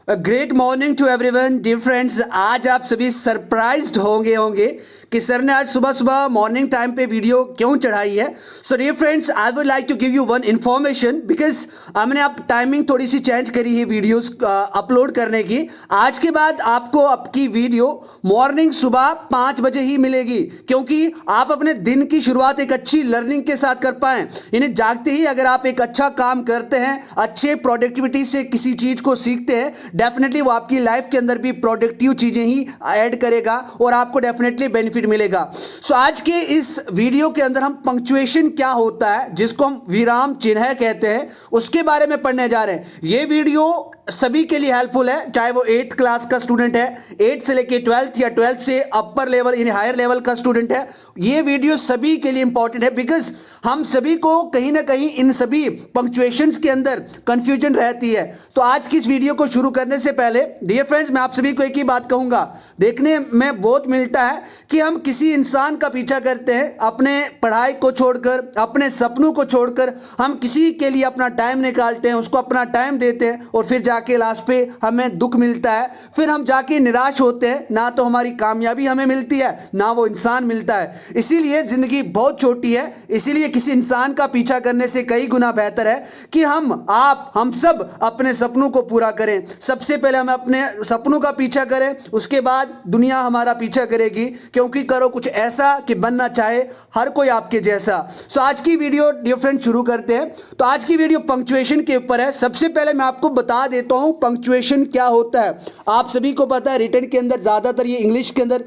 Great morning to everyone dear friends. आज आप सभी सरप्राइज्ड होंगे कि सर ने आज सुबह सुबह मॉर्निंग टाइम पे वीडियो क्यों चढ़ाई है। So dear friends, I would like to give you one information because हमने आप टाइमिंग थोड़ी सी चेंज करी है वीडियोस अपलोड करने की। आज के बाद आपको आपकी वीडियो मॉर्निंग सुबह 5 बजे ही मिलेगी, क्योंकि आप अपने दिन की शुरुआत एक अच्छी लर्निंग के साथ कर पाएं। यानी जागते ही अगर आप एक अच्छा काम करते हैं, अच्छे प्रोडक्टिविटी से किसी चीज़ को सीखते हैं, डेफिनेटली वो आपकी लाइफ के अंदर भी प्रोडक्टिव चीज़ें ही ऐड करेगा और आपको डेफिनेटली बेनिफिट मिलेगा। सो आज के इस वीडियो के अंदर हम पंक्चुएशन क्या होता है, जिसको हम विराम चिन्ह कहते हैं, उसके बारे में पढ़ने जा रहे हैं। ये वीडियो सभी के लिए हेल्पफुल है, चाहे वो 8th क्लास का स्टूडेंट है, 8th से लेके 12th या 12th से अपर लेवल यानी हायर लेवल का स्टूडेंट है। ये वीडियो सभी के लिए इंपॉर्टेंट है बिकॉज हम सभी को कहीं ना कहीं इन सभी पंक्चुएशंस के अंदर कंफ्यूजन रहती है। तो आज की इस वीडियो को शुरू करने से पहले डियर फ्रेंड्स, मैं आप सभी को एक ही बात कहूंगा। देखने में बहुत मिलता है कि हम किसी इंसान का पीछा करते हैं, अपने पढ़ाई को छोड़कर, अपने सपनों को छोड़कर हम किसी के लिए अपना टाइम निकालते हैं, उसको अपना टाइम देते हैं और फिर जाके लास्ट पे हमें दुख मिलता है। फिर हम जाके निराश होते हैं, ना तो हमारी कामयाबी हमें मिलती है, ना वो इंसान मिलता है। इसीलिए ज़िंदगी बहुत छोटी है, इसीलिए किसी इंसान का पीछा करने से कई गुना बेहतर है कि हम सब अपने सपनों को पूरा करें। सबसे पहले हम अपने सपनों का पीछा करें, उसके बाद दुनिया हमारा पीछा करेगी, क्योंकि करो कुछ ऐसा कि बनना चाहे हर कोई आपके जैसा। सो आज की वीडियो डियर फ्रेंड शुरू करते हैं। तो आज की वीडियो पंक्चुएशन के ऊपर है। सबसे पहले मैं आपको बता देता हूं पंक्चुएशन क्या होता है। आप सभी को पता है रिटन के अंदर ज़्यादातर ये इंग्लिश के अंदर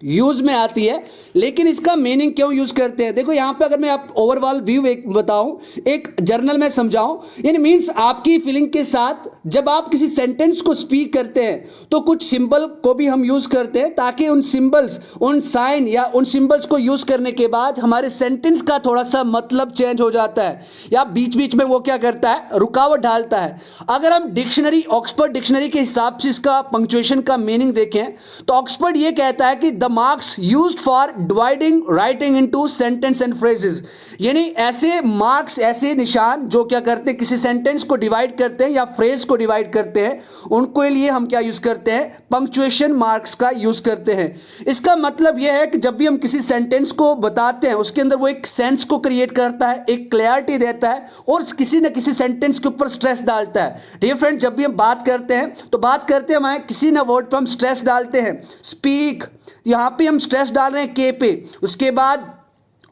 यूज में आती है, लेकिन इसका मीनिंग क्यों यूज करते हैं। देखो यहाँ पे अगर मैं आप ओवरऑल व्यू एक बताऊं, एक जर्नल में समझाऊं, यानी मींस आपकी फीलिंग के साथ जब आप किसी सेंटेंस को स्पीक करते हैं तो कुछ सिंबल को भी हम यूज करते हैं, ताकि उन सिंबल्स, उन साइन या उन सिंबल्स को यूज करने के बाद हमारे सेंटेंस का थोड़ा सा मतलब चेंज हो जाता है, या बीच बीच में वो क्या करता है, रुकावट डालता है। अगर हम डिक्शनरी, ऑक्सफोर्ड डिक्शनरी के हिसाब से इसका पंक्चुएशन का मीनिंग देखें तो ऑक्सफोर्ड ये कहता है कि marks used for dividing writing into sentence and phrases, यानी ऐसे मार्क्स, ऐसे निशान जो क्या करते हैं, किसी सेंटेंस को डिवाइड करते हैं या फ्रेज को डिवाइड करते हैं, उनको लिए हम क्या यूज करते हैं, पंक्चुएशन मार्क्स का यूज करते हैं। इसका मतलब यह है कि जब भी हम किसी सेंटेंस को बताते हैं, उसके अंदर वो एक सेंस को क्रिएट करता है, एक क्लैरिटी देता है और किसी न किसी सेंटेंस के ऊपर स्ट्रेस डालता है। डियर फ्रेंड, जब भी हम बात करते हैं तो बात करते हैं हमारे किसी न वर्ड पर हम स्ट्रेस डालते हैं। स्पीक, यहां पे हम स्ट्रेस डाल रहे हैं के पे, उसके बाद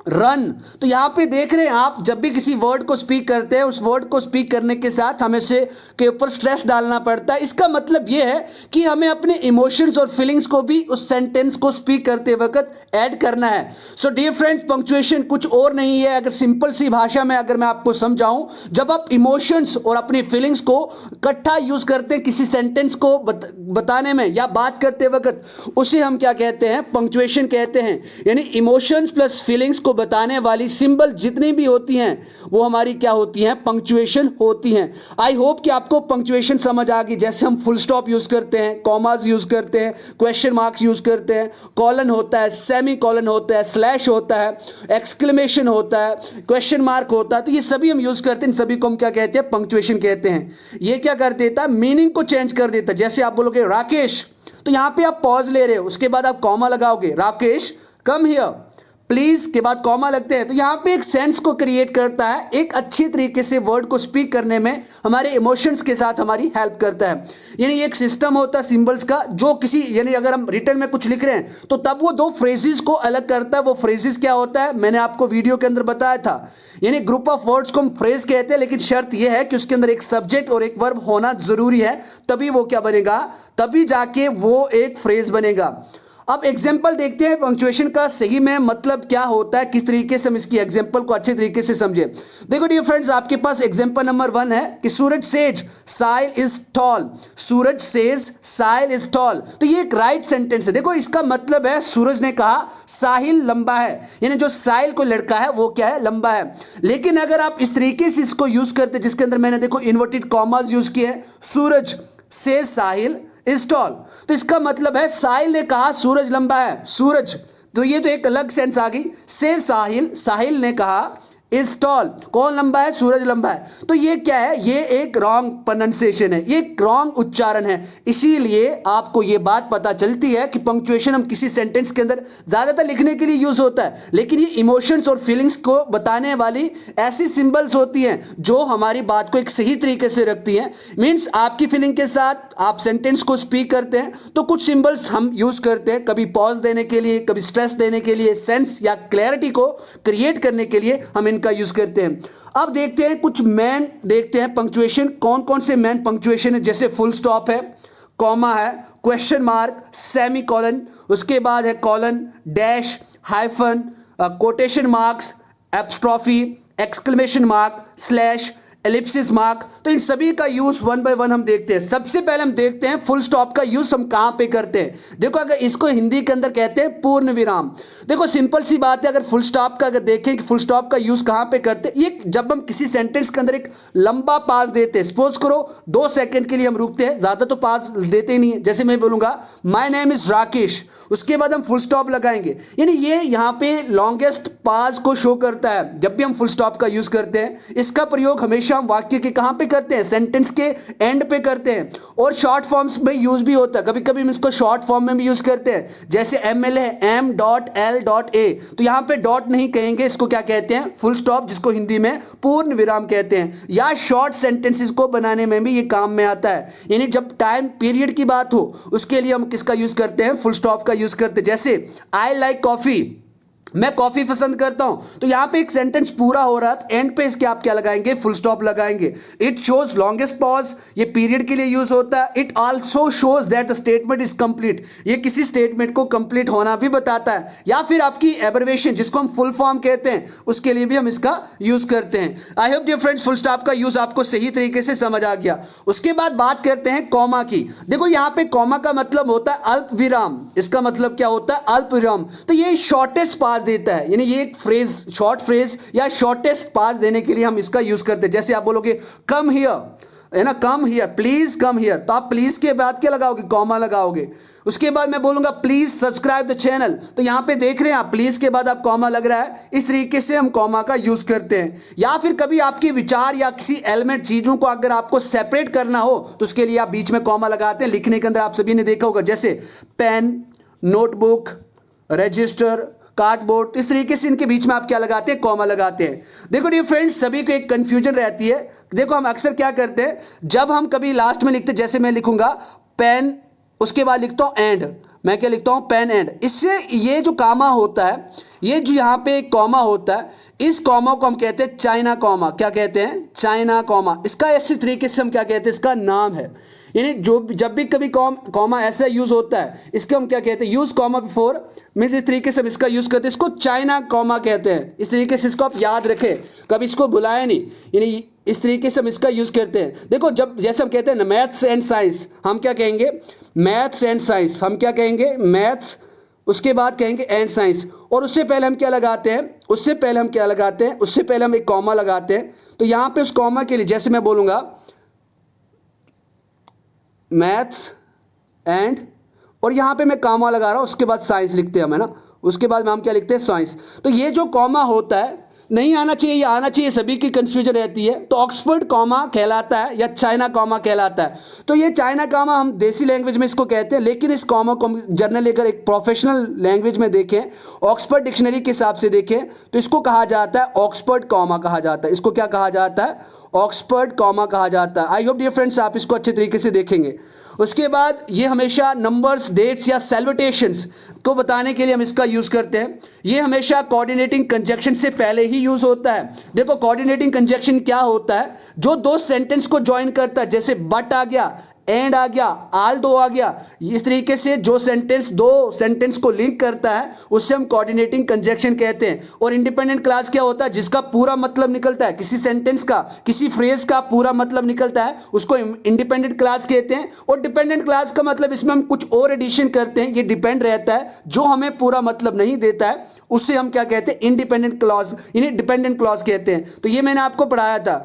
रन, तो यहां पे देख रहे हैं आप, जब भी किसी वर्ड को स्पीक करते हैं, उस वर्ड को स्पीक करने के साथ हमें से के ऊपर स्ट्रेस डालना पड़ता है। इसका मतलब यह है कि हमें अपने इमोशंस और फीलिंग्स को भी उस सेंटेंस को स्पीक करते वक्त ऐड करना है। सो डियर फ्रेंड्स, पंक्चुएशन कुछ और नहीं है। अगर सिंपल सी भाषा में अगर मैं आपको समझाऊं, जब आप इमोशंस और अपनी फीलिंग्स को इकट्ठा यूज करते हैं किसी सेंटेंस को बताने में या बात करते वक्त, उसे हम क्या कहते हैं, पंक्चुएशन कहते हैं। यानी इमोशंस प्लस फीलिंग्स को बताने वाली सिंबल जितनी भी होती हैं वो हमारी क्या होती हैं, पंक्चुएशन होती हैं। आई होप कि आपको पंक्चुएशन समझ आ गई। जैसे हम फुल स्टॉप यूज करते हैं, कॉमास यूज करते हैं, क्वेश्चन मार्क्स यूज करते हैं, कॉलन होता है, सेमी कॉलन होता है, स्लैश होता है, एक्सक्लेमेशन होता है, क्वेश्चन मार्क होता है, तो ये सभी हम यूज करते हैं। इन सभी को हम क्या कहते हैं, पंक्चुएशन कहते हैं। ये क्या कर देता है, मीनिंग को चेंज कर देता है। जैसे आप बोलोगे राकेश, तो यहां पे आप पॉज ले रहे हो, उसके बाद आप कॉमा लगाओगे, राकेश कम हियर, प्लीज के बाद कॉमा लगते हैं, तो यहां पे एक सेंस को क्रिएट करता है, एक अच्छी तरीके से वर्ड को स्पीक करने में हमारे इमोशंस के साथ हमारी हेल्प करता है। यानी एक सिस्टम होता है सिंबल्स का, जो किसी, यानी अगर हम रिटन में कुछ लिख रहे हैं तो तब वो दो फ्रेजेस को अलग करता है। वो फ्रेजेस क्या होता है, मैंने आपको वीडियो के अंदर बताया था। यानी ग्रुप ऑफ वर्ड्स को हम फ्रेज कहते हैं, लेकिन शर्त यह है कि उसके अंदर एक सब्जेक्ट और एक वर्ब होना जरूरी है, तभी वो क्या बनेगा, तभी जाके वो एक फ्रेज बनेगा। अब एग्जाम्पल देखते हैं पंक्चुएशन का सही में मतलब क्या होता है, किस तरीके से हम इसकी एग्जाम्पल को अच्छे तरीके से समझे। देखो डियर फ्रेंड्स, आपके पास एग्जाम्पल नंबर 1 है कि Suraj says Sahil is tall, Suraj says Sahil is tall, तो ये एक राइट सेंटेंस है। देखो इसका मतलब है, सूरज ने कहा साहिल लंबा है, यानी जो साहिल को लड़का है वो क्या है, लंबा है। लेकिन अगर आप इस तरीके से इसको यूज करते, जिसके अंदर मैंने देखो इन्वर्टेड कॉमास यूज किए हैं, सूरज सेज साहिल इज टॉल, तो इसका मतलब है साहिल ने कहा सूरज लंबा है, सूरज, तो ये तो एक अलग सेंस आ गई। से साहिल, साहिल ने कहा इज टॉल। कौन लंबा है? सूरज लंबा है। तो ये क्या है? ये एक रॉन्ग प्रोनाउंसिएशन है, ये एक रॉन्ग उच्चारण है। इसीलिए आपको ये बात पता चलती है कि पंक्चुएशन हम किसी सेंटेंस के अंदर ज्यादातर लिखने के लिए यूज होता है, लेकिन ये इमोशंस और फीलिंग्स को बताने वाली ऐसी सिंबल्स होती हैं जो हमारी बात को एक सही तरीके से रखती हैं। मीन्स आपकी फीलिंग के साथ आप सेंटेंस को स्पीक करते हैं तो कुछ सिंबल्स हम यूज करते हैं, कभी पॉज देने के लिए, कभी स्ट्रेस देने के लिए, सेंस या क्लैरिटी को क्रिएट करने के लिए हम इनका यूज करते हैं। अब देखते हैं कुछ मेन, देखते हैं पंक्चुएशन, कौन कौन से मेन पंक्चुएशन है। जैसे फुल स्टॉप है, कॉमा है, क्वेश्चन मार्क, सेमी कॉलन, उसके बाद है colon, dash, hyphen, quotation marks, apostrophe, exclamation mark, slash, ellipsis mark. तो इन सभी का यूज वन बाय वन हम देखते हैं। सबसे पहले हम देखते हैं फुल स्टॉप का यूज हम कहां पे करते हैं। देखो, अगर इसको हिंदी के अंदर कहते हैं पूर्ण विराम। देखो सिंपल सी बात है, अगर फुल स्टॉप का अगर देखें कि फुल स्टॉप का यूज कहां पे करते हैं, ये जब हम किसी सेंटेंस के अंदर एक लंबा पास देते हैं, सपोज करो 2 सेकंड के लिए हम रुकते हैं, ज्यादा तो पास देते ही नहीं है। जैसे मैं बोलूंगा माय नेम इज राकेश, उसके बाद हम फुल स्टॉप लगाएंगे, यानी ये यहां पे लॉन्गेस्ट पास को शो करता है। जब भी हम फुल स्टॉप का यूज करते हैं, इसका प्रयोग हमेशा हम वाक्य के कहां पे करते हैं? सेंटेंस के एंड पे करते हैं। और शॉर्ट फॉर्म्स में यूज भी होता है, कभी कभी हम इसको शॉर्ट फॉर्म में भी यूज करते हैं। जैसे ML है M.L.A, तो यहां पे डॉट नहीं कहेंगे, इसको क्या कहते हैं? फुल स्टॉप, जिसको हिंदी में पूर्ण विराम कहते हैं। या शॉर्ट सेंटेंसेस को बनाने में भी ये काम में आता है, यानी जब टाइम पीरियड की बात हो उसके लिए हम किसका यूज करते हैं? फुल स्टॉप का यूज करते हैं। जैसे आई लाइक कॉफी, मैं कॉफी पसंद करता हूं, तो यहां पे एक सेंटेंस पूरा हो रहा है, एंड पे इसके आप क्या लगाएंगे? फुल स्टॉप लगाएंगे। इट शोज लॉन्गेस्ट पॉज, ये पीरियड के लिए यूज होता है। It also shows that the statement is complete, ये किसी स्टेटमेंट को कंप्लीट होना भी बताता है। या फिर आपकी एब्रिविएशन, जिसको हम फुल फॉर्म कहते हैं, उसके लिए भी हम इसका यूज करते हैं। I hope dear friends full stop का यूज आपको सही तरीके से समझ आ गया। उसके बाद बात करते हैं कॉमा की। देखो यहां पे कॉमा का मतलब होता है अल्प विराम। इसका मतलब क्या होता है? अल्प विराम। तो ये शॉर्टेस्ट पास देता है, यानी ये एक फ्रेज, शॉर्ट फ्रेज या शॉर्टेस्ट पास देने के लिए हम इसका यूज करते हैं। जैसे आप बोलोगे कम हियर, है ना, come here, please come here, तो आप प्लीज के बाद क्या लगाओगे? कॉमा लगाओगे। उसके बाद मैं बोलूंगा प्लीज सब्सक्राइब द चैनल, तो यहां पे देख रहे हैं आप, प्लीज के बाद आप कॉमा लग रहा है। इस तरीके से हम कॉमा का यूज करते हैं। या फिर कभी आपके विचार या किसी एलिमेंट, चीजों को अगर आपको सेपरेट करना हो तो उसके लिए आप बीच में कॉमा लगाते हैं। लिखने के अंदर आप सभी ने देखा होगा, जैसे पेन, नोटबुक, रजिस्टर, कार्डबोर्ड, इस तरीके से इनके बीच में आप क्या लगाते हैं? कॉमा लगाते हैं। देखो डियर फ्रेंड्स, सभी को एक कंफ्यूजन रहती है। देखो हम अक्सर क्या करते हैं, जब हम कभी लास्ट में लिखते, जैसे मैं लिखूंगा पेन, उसके बाद लिखता हूं एंड, मैं क्या लिखता हूं? Pen end. इससे ये जो कॉमा होता है, ये जो यहां पे एक कॉमा होता है, इस कॉमा को हम कहते हैं चाइना कॉमा। क्या कहते हैं? China comma. इसका ऐसे तरीके से हम क्या कहते हैं? इसका नाम है, यानी जो जब भी कभी कॉमा ऐसा यूज होता है, इसको हम क्या कहते हैं? यूज कॉमा बिफोर, मीन्स इस तरीके से हम इसका यूज करते हैं, इसको चाइना कॉमा कहते हैं। इस तरीके से इसको आप याद रखें, कभी इसको भुलाएं नहीं, यानी इस तरीके से हम इसका यूज करते हैं। देखो जब जैसे हम कहते हैं ना मैथ्स एंड साइंस, हम क्या कहेंगे? मैथ्स एंड साइंस, हम क्या कहेंगे? मैथ्स, उसके बाद कहेंगे एंड साइंस। और उससे पहले हम क्या लगाते हैं? उससे पहले हम क्या लगाते हैं? उससे पहले हम एक कॉमा लगाते हैं। तो यहां पे उस कॉमा के लिए, जैसे मैं बोलूंगा मैथ्स एंड, और यहां पे मैं कॉमा लगा रहा हूं, उसके बाद साइंस लिखते हैं हम, है ना, उसके बाद में हम क्या लिखते हैं? साइंस। तो ये जो कॉमा होता है, नहीं आना चाहिए या आना चाहिए, सभी की कंफ्यूजन रहती है। तो ऑक्सफोर्ड कॉमा कहलाता है या चाइना कॉमा कहलाता है। तो ये चाइना कॉमा हम देसी लैंग्वेज में इसको कहते हैं, लेकिन इस कॉमा को हम जनरली अगर एक प्रोफेशनल लैंग्वेज में देखें, ऑक्सफोर्ड डिक्शनरी के हिसाब से देखें, तो इसको कहा जाता है ऑक्सफोर्ड कॉमा कहा जाता है। इसको क्या कहा जाता है? ऑक्सफोर्ड कॉमा कहा जाता है। आई होप डियर फ्रेंड्स आप इसको अच्छे तरीके से देखेंगे। उसके बाद ये हमेशा नंबर्स, डेट्स या सैल्यूटेशंस को बताने के लिए हम इसका यूज करते हैं। ये हमेशा कोऑर्डिनेटिंग कंजक्शन से पहले ही यूज होता है। देखो कोऑर्डिनेटिंग कंजक्शन क्या होता है? जो दो सेंटेंस को ज्वाइन करता है, जैसे बट आ गया, एंड आ गया, आल दो आ गया, इस तरीके से जो सेंटेंस दो सेंटेंस को लिंक करता है उससे हम कोऑर्डिनेटिंग कंजक्शन कहते हैं। और इंडिपेंडेंट क्लास क्या होता है? जिसका पूरा मतलब निकलता है, किसी सेंटेंस का, किसी फ्रेज का पूरा मतलब निकलता है, उसको इंडिपेंडेंट क्लास कहते हैं। और डिपेंडेंट क्लास का मतलब इसमें हम कुछ और एडिशन करते हैं, ये डिपेंड रहता है, जो हमें पूरा मतलब नहीं देता है उससे हम क्या कहते हैं? इंडिपेंडेंट क्लॉज, यानी डिपेंडेंट क्लॉज कहते हैं। तो ये मैंने आपको पढ़ाया था।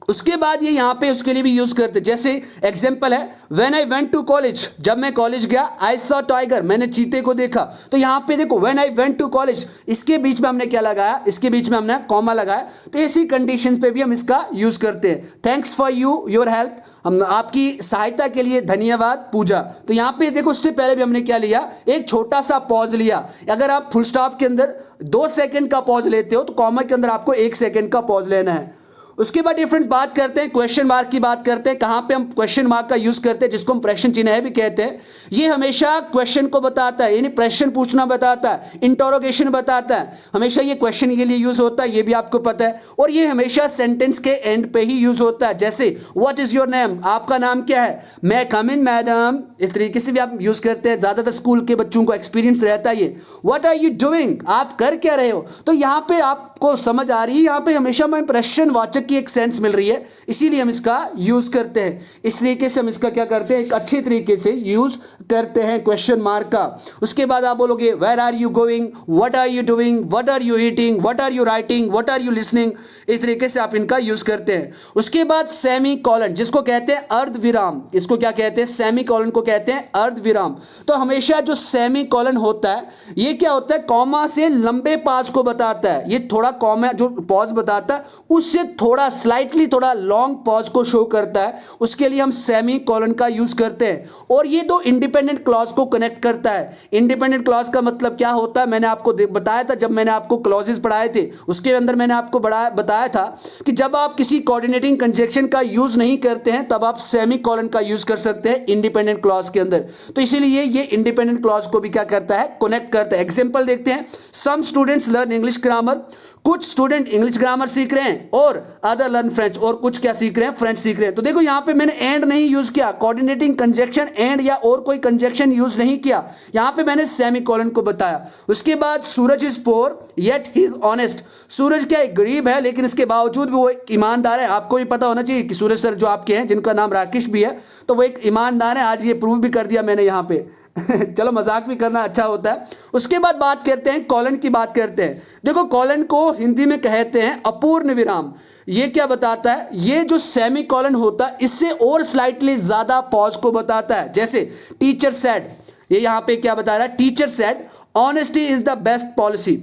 उसके बाद ये यहाँ पे उसके लिए भी यूज करते, जैसे एग्जांपल है when I went to college, जब मैं कॉलेज गया, आई सॉ टाइगर, मैंने चीते को देखा। तो यहाँ पे देखो when I went to college, इसके बीच में हमने क्या लगाया, इसके बीच में हमने कॉमा लगाया। तो ऐसी कंडीशंस पे भी हम इसका यूज करते हैं। थैंक्स फॉर योर हेल्प, हम आपकी सहायता के लिए धन्यवाद पूजा। तो यहाँ पे देखो उससे पहले भी हमने क्या लिया, एक छोटा सा पॉज लिया। अगर आप फुल स्टॉप के अंदर 2 सेकंड का पॉज लेते हो तो कॉमा के अंदर आपको 1 सेकंड का पॉज लेना है। उसके बाद डिफरेंट बात करते हैं, क्वेश्चन मार्क की बात करते हैं। कहां पे हम क्वेश्चन मार्क का यूज करते हैं, जिसको हम प्रश्न चिन्ह भी कहते हैं। ये हमेशा क्वेश्चन को बताता है, यानी प्रश्न पूछना बताता है, इंटरोगेशन बताता है। हमेशा ये क्वेश्चन के लिए यूज होता है, ये भी आपको पता है। और ये हमेशा सेंटेंस के एंड पे ही यूज होता है, जैसे व्हाट इज योर नेम, आपका नाम क्या है, मैं कम इन मैडम, इस तरीके से भी आप यूज करते हैं। ज्यादातर स्कूल के बच्चों को एक्सपीरियंस रहता है ये। व्हाट आर यू डूइंग, आप कर क्या रहे हो। तो यहाँ पे आपको समझ आ रही है, यहाँ पे हमेशा हमें प्रश्नवाचक की एक सेंस मिल रही है, इसीलिए हम इसका यूज करते हैं। इस तरीके से हम इसका क्या करते हैं, एक अच्छे तरीके से यूज करते हैं क्वेश्चन मार्क का। उसके बाद आप बोलोगे where are you going, what are you doing, what are you eating, what are you writing, what are you listening. इस तरीके से आप इनका यूज करते हैं। उसके बाद सेमी कॉलन, जिसको कहते हैं अर्ध विराम, इसको क्या कहते हैं, सेमी कॉलन को कहते हैं अर्ध विराम। तो हमेशा जो सेमी कॉलन होता है ये क्या होता है, कॉमा से लंबे पाज को बताता है। ये थोड़ा कॉमा जो पॉज बताता है उससे थोड़ा स्लाइटली थोड़ा लॉन्ग पॉज को शो करता है, उसके लिए हम सेमी कॉलन का यूज करते हैं। और ये दो इंडिपेंडेंट क्लॉज को कनेक्ट करता है। इंडिपेंडेंट क्लॉज का मतलब क्या होता है, मैंने आपको बताया था जब मैंने आपको क्लॉजेस पढ़ाए थे, उसके अंदर मैंने आपको बताया था कि जब आप किसी कोऑर्डिनेटिंग कंजंक्शन का यूज नहीं करते हैं तब आप सेमी कॉलन का यूज कर सकते हैं इंडिपेंडेंट क्लॉज के अंदर। तो इसीलिए ये इंडिपेंडेंट क्लॉज को भी क्या करता है, कनेक्ट करता है। एग्जांपल देखते हैं, some students learn English grammar, कुछ स्टूडेंट इंग्लिश ग्रामर सीख रहे हैं, और अदर लर्न फ्रेंच, और कुछ क्या सीख रहे हैं, फ्रेंच सीख रहे हैं। तो देखो यहाँ पे मैंने एंड नहीं यूज किया, कोऑर्डिनेटिंग कंजंक्शन एंड या और कोई कंजंक्शन यूज नहीं किया, यहाँ पे मैंने सेमीकोलन को बताया। उसके बाद Suraj is poor yet he is honest, Suraj क्या एक गरीब है लेकिन इसके बावजूद भी वो एक ईमानदार है। आपको भी पता होना चाहिए कि सूरज सर जो आपके हैं, जिनका नाम राकेश भी है, तो वो एक ईमानदार है। आज ये प्रूव भी कर दिया मैंने यहाँ पे चलो मजाक भी करना अच्छा होता है। उसके बाद बात करते हैं कॉलन की, बात करते हैं। देखो कॉलन को हिंदी में कहते हैं अपूर्ण विराम। ये क्या बताता है, ये जो सेमी कॉलन होता है इससे और स्लाइटली ज्यादा पॉज को बताता है। जैसे टीचर सेड, ये यहाँ पे क्या बता रहा है, teacher said honesty is the best policy.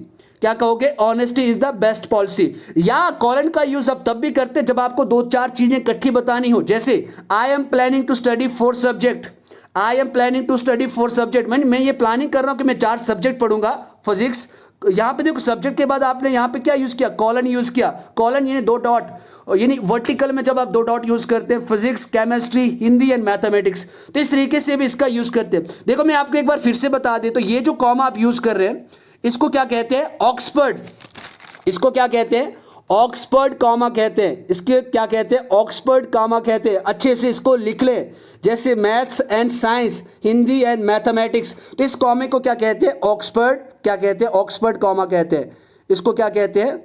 क्या कहोगे, honesty is the best policy. या कॉलन का यूज अब तब भी करते हैं जब आपको 2-4 चीजें इकट्ठी बतानी हो। जैसे I am planning to study 4 subject, I am planning to study 4 subject, मैं ये प्लानिंग कर रहा हूं कि मैं 4 सब्जेक्ट पढ़ूंगा फिजिक्स। यहाँ पे देखो सब्जेक्ट के बाद आपने यहाँ पे क्या यूज किया, कॉलन यूज किया। कॉलन यानी 2 डॉट, यानी वर्टिकल में जब आप 2 डॉट यूज करते हैं, physics, chemistry, Hindi and mathematics, तो इस तरीके से भी इसका यूज करते हैं। देखो मैं आपको एक बार फिर से बता दें, तो ये जो कॉमा आप यूज कर रहे हैं इसको क्या कहते हैं, ऑक्सफोर्ड। इसको क्या कहते हैं, ऑक्सफोर्ड कॉमा कहते हैं। इसके क्या कहते हैं, ऑक्सफोर्ड कॉमा कहते हैं। अच्छे से इसको लिख ले, जैसे maths and science, Hindi and mathematics, तो इस कॉमे को क्या कहते हैं, ऑक्सफोर्ड क्या कहते हैं, ऑक्सफोर्ड कॉमा कहते हैं। इसको क्या कहते हैं,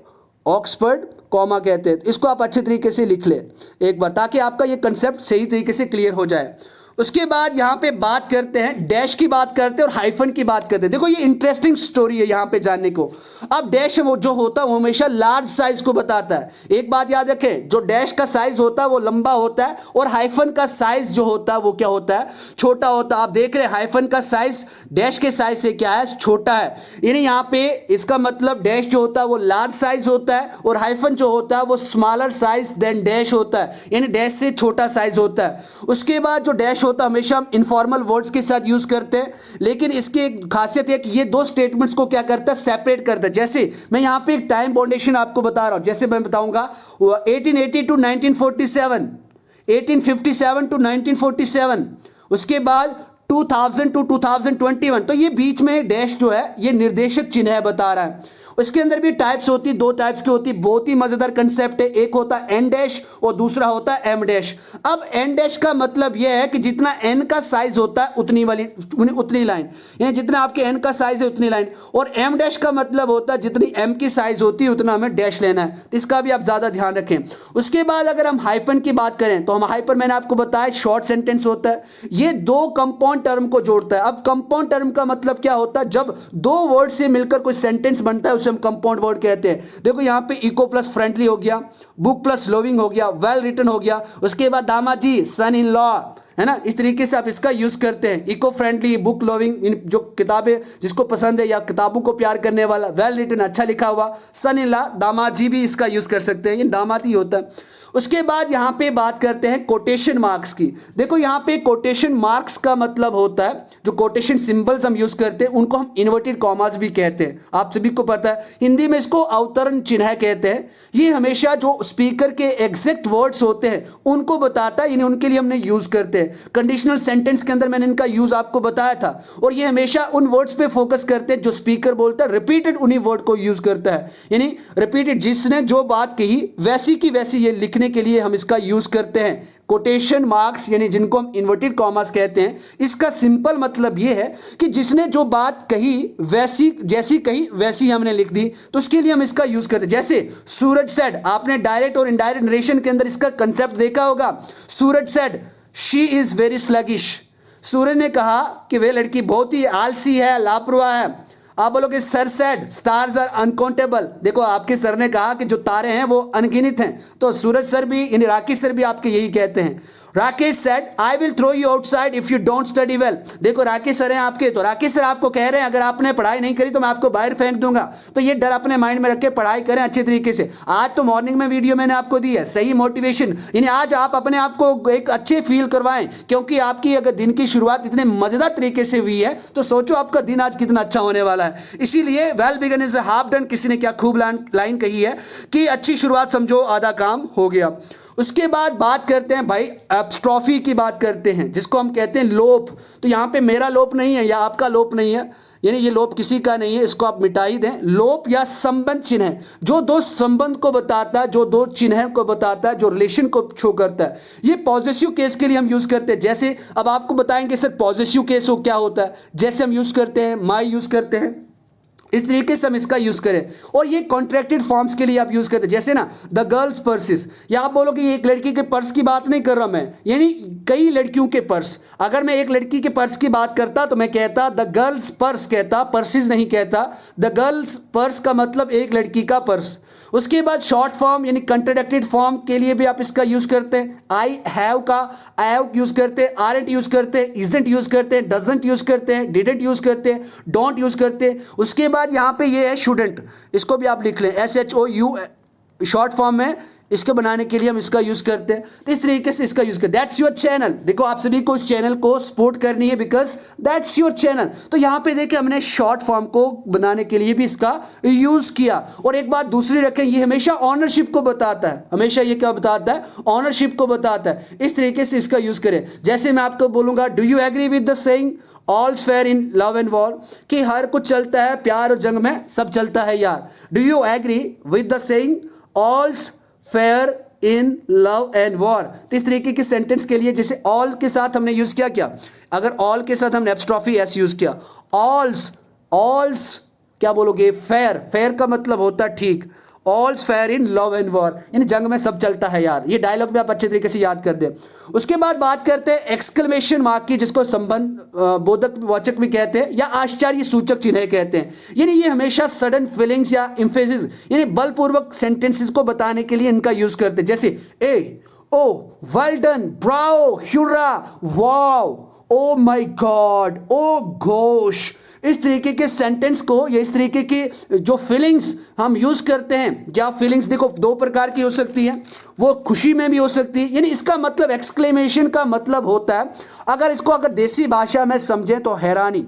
ऑक्सफोर्ड कॉमा कहते हैं। इसको आप अच्छे तरीके से लिख ले एक बार, ताकि आपका ये कंसेप्ट सही तरीके से क्लियर हो जाए। उसके बाद यहाँ पे बात करते हैं, डैश की बात करते हैं और हाइफन की बात करते हैं। देखो ये इंटरेस्टिंग स्टोरी है यहाँ पे जानने को। अब डैश वो जो होता है वो हमेशा लार्ज साइज को बताता है। एक बात याद रखें, जो डैश का साइज होता है वो लंबा होता है, और हाइफन का साइज जो होता है वो क्या होता है, छोटा होता है। आप देख रहे हैं हाइफन का साइज डैश के साइज से क्या है, छोटा है। यानी यहाँ पे इसका मतलब डैश जो होता है वो लार्ज साइज होता है, और हाइफन जो होता है वो स्मॉलर साइज देन डैश होता है, यानी डैश से छोटा साइज होता है। उसके बाद जो डैश होता है हमेशा हम इनफॉर्मल वर्ड्स के साथ यूज करते हैं, लेकिन इसकी एक खासियत है कि ये 2 स्टेटमेंट्स को क्या करता है, सेपरेट करता है। जैसे मैं यहाँ पे एक टाइम बाउंडेशन आपको बता रहा हूं, जैसे मैं बताऊंगा 1880 टू 1947, 1857 टू 1947, उसके बाद 2000 टू 2021। तो ये बीच में डैश जो है ये निर्देशक चिन्ह है बता रहा है। उसके अंदर भी टाइप्स होती है, 2 टाइप्स की होती है। बहुत ही मजेदार कंसेप्ट है, एक होता है एन डैश और दूसरा होता है एम डैश। अब एन डैश का मतलब यह है कि जितना एन का साइज होता है उतनी लाइन, यानी जितना आपके एन का साइज है उतनी लाइन। और एम डैश का मतलब होता है जितनी एम की साइज होती है उतना हमें डैश लेना है, तो इसका भी आप ज्यादा ध्यान रखें। उसके बाद अगर हम हाइफन की बात करें तो हम हाइफन, मैंने आपको बताया शॉर्ट सेंटेंस होता है, ये 2 कंपाउंड टर्म को जोड़ता है। अब कंपाउंड टर्म का मतलब क्या होता है, जब 2 वर्ड से मिलकर कोई सेंटेंस बनता है उसे हम कंपाउंड वर्ड कहते हैं। देखो यहाँ पे इको प्लस फ्रेंडली हो गया, बुक प्लस लविंग हो गया, वेल रिटन हो गया, उसके बाद दामाजी सन इन लॉ, है ना। इस तरीके से आप इसका यूज करते हैं। इको फ्रेंडली, बुक लविंग, इन जो किताबें जिसको पसंद है या किताबों को प्यार करने वाला, वेल रिटन अच्छा लिखा हुआ, सन इन लॉ, दामाजी भी इसका यूज कर सकते हैं, ये दामाद ही होता है। उसके बाद यहाँ पे बात करते हैं कोटेशन मार्क्स की। देखो यहाँ पे कोटेशन मार्क्स का मतलब होता है जो कोटेशन सिंबल्स हम यूज करते हैं उनको हम इन्वर्टेड कॉमास भी कहते हैं। आप सभी को पता है हिंदी में इसको अवतरण चिन्ह कहते हैं। ये हमेशा जो स्पीकर के एग्जैक्ट वर्ड्स होते हैं उनको बताता है, इन्हें उनके लिए हमने यूज करते हैं। कंडीशनल सेंटेंस के अंदर मैंने इनका यूज आपको बताया था। और ये हमेशा उन वर्ड्स पे फोकस करते हैं जो स्पीकर बोलता है, रिपीटेड उन्हीं वर्ड को यूज करता है, यानी रिपीटेड, जिसने जो बात कही वैसी की वैसी ये लिखने के लिए हम इसका यूज करते हैं। कोटेशन मार्क्स यानी जिनको हम इन्वर्टेड कॉमास कहते हैं, इसका सिंपल मतलब ये है कि जिसने जो बात कही वैसी जैसी कही वैसी हमने लिख दी, तो उसके लिए हम इसका यूज करते हैं। जैसे सूरज सेड, आपने डायरेक्ट और इनडायरेक्ट नरेशन के अंदर इसका कंसेप्ट देखा होगा। Suraj said she is very sluggish, Suraj ने कहा कि वह लड़की बहुत ही आलसी है, लापरवाह है। आप बोलोगे sir said stars are uncountable, देखो आपके सर ने कहा कि जो तारे हैं वो अनगिनत हैं, तो सूरज सर भी, यानी राकेश सर भी आपके यही कहते हैं। Rakesh said I will throw you outside if you don't study well, देखो राकेश सर हैं आपके, तो राकेश सर आपको कह रहे हैं अगर आपने पढ़ाई नहीं करी तो मैं आपको बाहर फेंक दूंगा। तो ये डर अपने माइंड में रख के पढ़ाई करें अच्छे तरीके से। आज तो मॉर्निंग में वीडियो मैंने आपको दी है, सही मोटिवेशन, यानी आज आप अपने आप को एक अच्छे फील करवाएं, क्योंकि आपकी अगर दिन की शुरुआत इतने मजेदार तरीके से हुई है तो सोचो आपका दिन आज कितना अच्छा होने वाला है। इसीलिए well begun is half done, किसी ने क्या खूब लाइन कही है कि अच्छी शुरुआत समझो आधा काम हो गया। उसके बाद बात करते हैं भाई एब्स्ट्रॉफी की बात करते हैं, जिसको हम कहते हैं लोप। तो यहाँ पे मेरा लोप नहीं है या आपका लोप नहीं है, यानी ये लोप किसी का नहीं है, इसको आप मिटा ही दें। लोप या संबंध चिन्ह है, जो दो संबंध को बताता है, जो दो चिन्ह को बताता है, जो रिलेशन को शो करता है। ये पॉजिटिव केस के लिए हम यूज करते हैं। जैसे अब आपको बताएंगे सर पॉजिटिव केस हो क्या होता है, जैसे हम यूज करते हैं माई यूज करते हैं, इस तरीके से हम इसका यूज करें। और ये कॉन्ट्रैक्टेड फॉर्म्स के लिए आप यूज करते हैं, जैसे ना द गर्ल्स पर्सेस, या आप बोलोगे ये एक लड़की के पर्स की बात नहीं कर रहा मैं, यानी कई लड़कियों के पर्स। अगर मैं एक लड़की के पर्स की बात करता तो मैं कहता द गर्ल्स पर्स कहता, पर्सेस नहीं कहता। द गर्ल्स पर्स का मतलब एक लड़की का पर्स। उसके बाद शॉर्ट फॉर्म यानी कंट्राडिक्टेड फॉर्म के लिए भी आप इसका यूज करते हैं। आई हैव का आई हैव यूज करते हैं, आरंट यूज करते हैं, इजंट यूज करते हैं, डजंट यूज करते हैं, डिडंट यूज करते हैं, डोंट यूज करते हैं। उसके बाद यहाँ पे ये है शुडंट, इसको भी आप लिख लें, SHOU शॉर्ट फॉर्म में, इसको बनाने के लिए हम इसका यूज करते हैं। तो इस तरीके से इसका यूज करते हैं। दैट्स योर चैनल, देखो आप सभी को इस चैनल को सपोर्ट करनी है बिकॉज दैट्स योर चैनल। तो यहाँ पे देखिए हमने शॉर्ट फॉर्म को बनाने के लिए भी इसका यूज किया। और एक बात दूसरी रखें, ये हमेशा ऑनरशिप को बताता है, हमेशा ये क्या बताता है, ऑनरशिप को बताता है। इस तरीके से इसका यूज करें। जैसे मैं आपको बोलूंगा do you agree with the saying all's fair in love and war, कि हर कुछ चलता है प्यार और जंग में सब चलता है यार। Do you agree with the saying all's fair in love and war. तो इस तरीके के सेंटेंस के लिए जैसे ऑल के साथ हमने यूज किया, क्या अगर ऑल के साथ हमने एब्स्ट्रॉफी एस यूज किया, ऑल्स, ऑल्स क्या बोलोगे, फेयर, फेयर का मतलब होता है ठीक, all's fair in love and war, यानी जंग में सब चलता है यार। ये डायलॉग भी आप अच्छे तरीके से याद कर दें। उसके बाद बात करते हैं एक्सक्लेमेशन मार्क की, जिसको संबंध बोधक वाचक भी कहते हैं या आश्चर्य सूचक चिन्ह कहते हैं। यानी ये हमेशा सडन फीलिंग्स या एम्फेसिस यानी बलपूर्वक सेंटेंसेस को बताने के लिए इनका यूज करते हैं। जैसे ah oh well done, bravo, hurrah, wow, oh my God, oh gosh. इस तरीके के सेंटेंस को या इस तरीके की जो फीलिंग्स हम यूज करते हैं, क्या फीलिंग्स देखो दो प्रकार की हो सकती है, वो खुशी में भी हो सकती है। यानी इसका मतलब एक्सक्लेमेशन का मतलब होता है, अगर इसको अगर देसी भाषा में समझें तो हैरानी।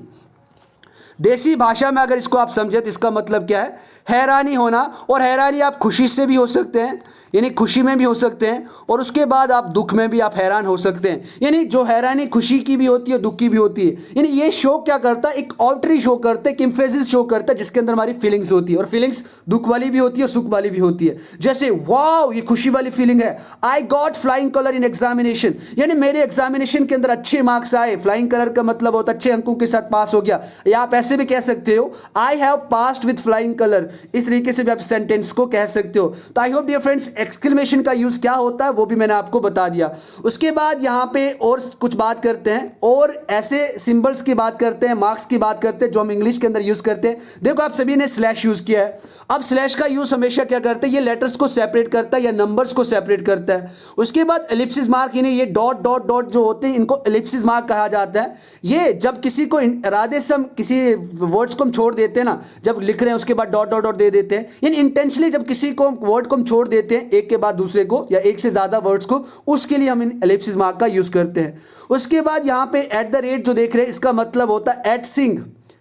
देसी भाषा में अगर इसको आप समझें तो इसका मतलब क्या है, हैरानी होना। और हैरानी आप खुशी से भी हो सकते हैं, यानी खुशी में भी हो सकते हैं, और उसके बाद आप दुख में भी आप हैरान हो सकते हैं। यानी जो हैरानी खुशी की भी होती है, दुख की भी होती है। यानी ये शो क्या करता है, एक ऑल्टरी शो करता है, एक एम्फेसिस शो करता है, जिसके अंदर हमारी फीलिंग्स होती है। और फीलिंग्स दुख वाली भी होती है, सुख वाली भी होती है। जैसे वाओ, ये खुशी वाली फीलिंग है। I got flying colour in examination, यानी मेरे एग्जामिनेशन के अंदर अच्छे मार्क्स आए। फ्लाइंग कलर का मतलब होता है अच्छे अंकों के साथ पास हो गया। या आप ऐसे भी कह सकते हो I have passed with flying colour, इस तरीके से भी आप सेंटेंस को कह सकते हो। तो I hope dear friends exclamation का यूज़ क्या होता है वो भी मैंने आपको बता दिया। उसके बाद यहाँ पे और कुछ बात करते हैं, और ऐसे सिंबल्स की बात करते हैं, मार्क्स की बात करते हैं जो हम इंग्लिश के अंदर यूज़ करते हैं। देखो आप सभी ने स्लैश यूज़ किया है। अब स्लैश का यूज़ हमेशा क्या करते हैं, ये लेटर्स को सेपरेट करता है या नंबर्स को सेपरेट करता है। उसके बाद एलिप्सिस मार्क, यानी ये डॉट डॉट डॉट जो होते हैं इनको एलिप्सिस मार्क कहा जाता है। ये जब किसी को इरादे से हम किसी वर्ड्स को हम छोड़ देते हैं ना, जब लिख रहे हैं उसके बाद डॉट डॉट डॉट दे देते हैं, यानी इंटेंशनली जब किसी को वर्ड को हम छोड़ देते हैं एक के बाद दूसरे को या एक से ज़्यादा वर्ड्स को, उसके लिए हम इन एलिप्सिस मार्क का यूज़ करते हैं। उसके बाद यहाँ पे एट द रेट जो देख रहे हैं इसका मतलब होता है एट सिंग।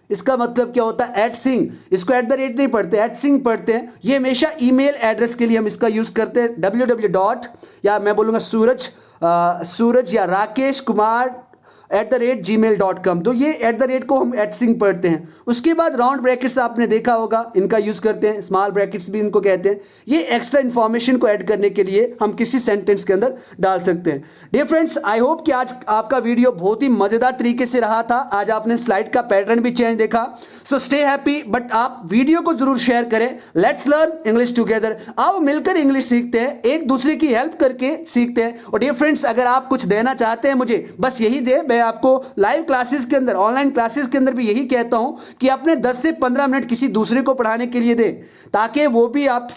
इसका मतलब क्या होता है, एट सिंग। इसको एट द रेट नहीं पढ़ते, एट सिंग पढ़ते हैं। ये हमेशा ईमेल एड्रेस के लिए हम इसका यूज़ करते हैं, www डॉट, या मैं बोलूँगा सूरज या राकेश कुमार @gmail.com। तो ये एट द रेट को हम एट सिंग पढ़ते हैं। उसके बाद राउंड ब्रैकेट्स आपने देखा होगा, इनका यूज़ करते हैं, स्मॉल ब्रैकेट्स भी इनको कहते हैं। ये एक्स्ट्रा इन्फॉर्मेशन को ऐड करने के लिए हम किसी सेंटेंस के अंदर डाल सकते हैं। डियर फ्रेंड्स, आई होप कि आज आपका वीडियो बहुत ही मज़ेदार तरीके से रहा था। आज आपने स्लाइड का पैटर्न भी चेंज देखा। सो स्टे हैप्पी, बट आप वीडियो को जरूर शेयर करें। Let's learn English together. आओ मिलकर इंग्लिश सीखते हैं, एक दूसरे की हेल्प करके सीखते हैं। और डियर फ्रेंड्स, अगर आप कुछ देना चाहते हैं मुझे, बस यही दे। मैं आपको लाइव क्लासेस के अंदर, ऑनलाइन क्लासेस के अंदर भी यही कहता हूं कि अपने 10 से 15 मिनट किसी दूसरे को पढ़ाने के लिए दे, ताकि वो भी आप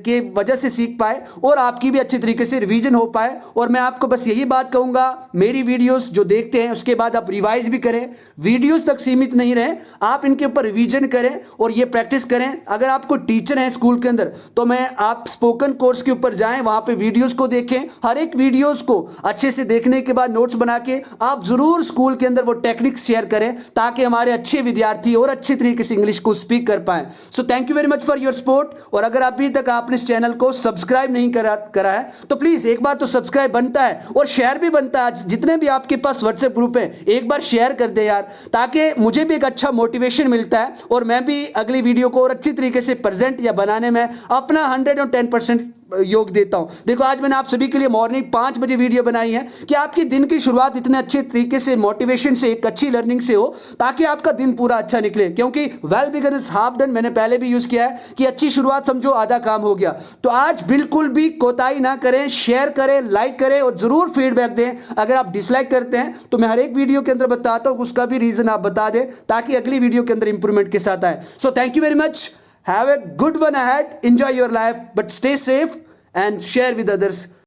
के वजह से सीख पाए और आपकी भी अच्छी तरीके से रिवीजन हो पाए। और मैं आपको बस यही बात कहूँगा, मेरी वीडियोस जो देखते हैं उसके बाद आप रिवाइज भी करें। वीडियोस तक सीमित नहीं रहें, आप इनके ऊपर रिवीजन करें और ये प्रैक्टिस करें। अगर आपको टीचर हैं स्कूल के अंदर, तो आप स्पोकन कोर्स के ऊपर जाएं, वहाँ पे वीडियोस को देखें। हर एक वीडियोस को अच्छे से देखने के बाद नोट्स बना के आप ज़रूर स्कूल के अंदर वो टेक्निक्स शेयर करें, ताकि हमारे अच्छे विद्यार्थी और अच्छे तरीके से इंग्लिश को स्पीक कर पाएं। So thank you very much for your support. और अगर अभी तक आपने इस चैनल को सब्सक्राइब नहीं करा है तो प्लीज़ एक बार तो सब्सक्राइब बनता है और शेयर भी बनता है। जितने भी आपके पास व्हाट्सएप ग्रुप है, एक बार शेयर कर दे यार, ताकि मुझे भी एक अच्छा मोटिवेशन मिलता है और मैं भी अगली वीडियो को और अच्छी तरीके से प्रेजेंट या बनाने में अपना 110% योग देता हूं। देखो आज मैंने आप सभी के लिए मॉर्निंग 5 बजे वीडियो बनाई है कि आपकी दिन की शुरुआत इतने अच्छे तरीके से, मोटिवेशन से, एक अच्छी लर्निंग से हो, ताकि आपका दिन पूरा अच्छा निकले। क्योंकि well begun is half done, मैंने पहले भी यूज किया है कि अच्छी शुरुआत समझो आधा काम हो गया। तो आज बिल्कुल भी कोताही ना करें, शेयर करें, लाइक करें और जरूर फीडबैक दें। अगर आप डिसलाइक करते हैं तो मैं हर एक वीडियो के अंदर बताता हूं, उसका भी रीजन आप बता दें, ताकि अगली वीडियो के अंदर इंप्रूवमेंट के साथ आए। So thank you very much, have a good one ahead, enjoy your life, but stay safe and share with others.